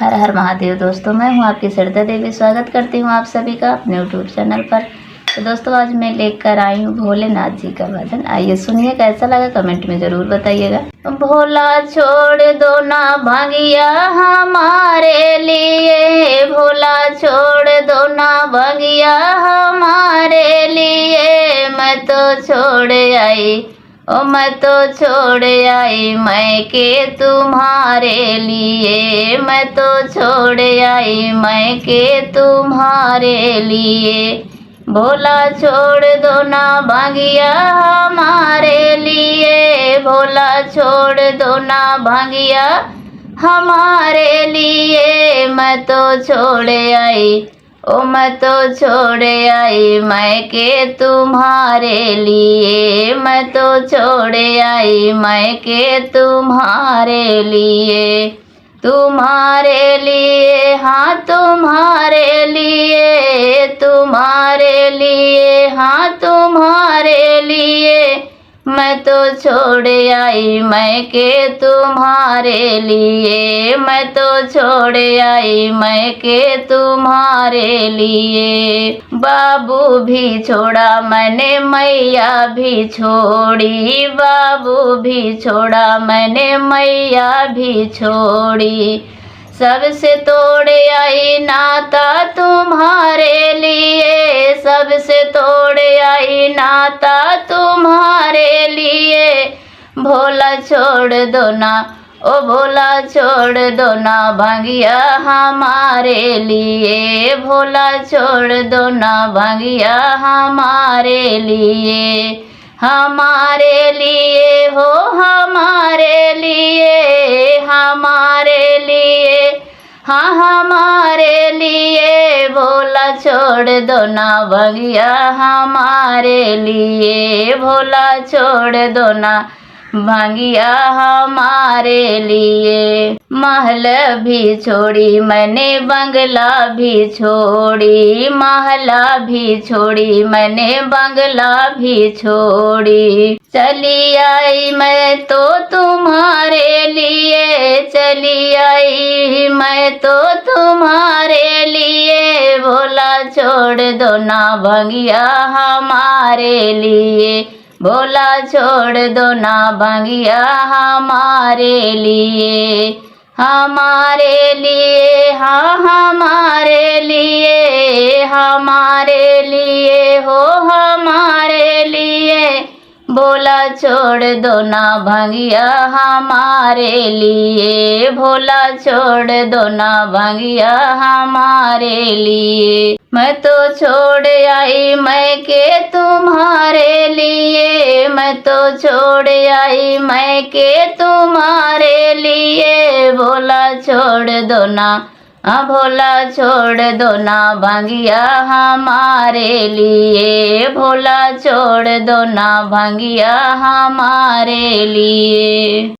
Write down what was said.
हर हर महादेव। दोस्तों मैं हूं आपकी सरिता देवी। स्वागत करती हूं आप सभी का अपने यूट्यूब चैनल पर। तो दोस्तों आज मैं लेकर आई हूं भोलेनाथ जी का भजन। आइए सुनिए, कैसा लगा कमेंट में ज़रूर बताइएगा। भोला छोड़ दो ना भांगिया हमारे लिए, भोला छोड़ दो ना भांगिया हमारे लिए। मैं तो छोड़ आई मैं तो छोड़ आई मैके तुम्हारे लिए, मैं तो छोड़ आई मैके तुम्हारे लिए। भोला छोड़ दो ना भांगिया हमारे लिए, भोला छोड़ दो ना भांगिया हमारे लिए। मैं तो छोड़ आई मैं तो छोड़ आई मैके तुम्हारे लिए, मैं तो छोड़ आई मैके तुम्हारे लिए। तुम्हारे लिए हाँ तुम्हारे लिए, तुम्हारे लिए हाँ तुम्हारे लिए। मैं तो छोड़ आई मैके तुम्हारे लिए, मैं तो छोड़ आई मैके तुम्हारे लिए। बाबू भी छोड़ा मैंने मैया भी छोड़ी, बाबू भी छोड़ा मैंने मैया भी छोड़ी। सबसे तोड़ आई नाता तुम्हारे लिए, सबसे तोड़ आई नाता तुम्हारे लिए। भोला छोड़ दो ना भोला छोड़ दो ना भांगिया हमारे लिए, भोला छोड़ दो ना भांगिया हमारे लिए। हमारे लिए हमारे लिए, हमारे लिए हाँ हमारे लिए। भोला छोड़ दो ना भांगिया हमारे लिए, भोला छोड़ दो ना भांगिया हमारे लिए। महल भी छोड़ी मैंने बंगला भी छोड़ी, महला भी छोड़ी मैंने बंगला भी छोड़ी। चली आई मैं तो तुम्हारे लिए, चली आई मैं तो तुम्हारे लिए। भोला छोड़ दो ना भांगिया हमारे लिए, भोला छोड़ दो ना भांगिया हमारे लिए। हमारे लिए हाँ हमारे लिए, हमारे लिए हमारे लिए। भोला छोड़ दो ना भांगिया हमारे लिए, भोला छोड़ दो ना भांगिया हमारे लिए। मैं तो छोड़ आई मैके तुम्हारे लिए, मैं तो छोड़ आई मैके तुम्हारे लिए। भोला छोड़ दो ना भोला छोड़ दो ना भांगिया हमारे लिए, भोला छोड़ दो ना भांगिया हमारे लिए।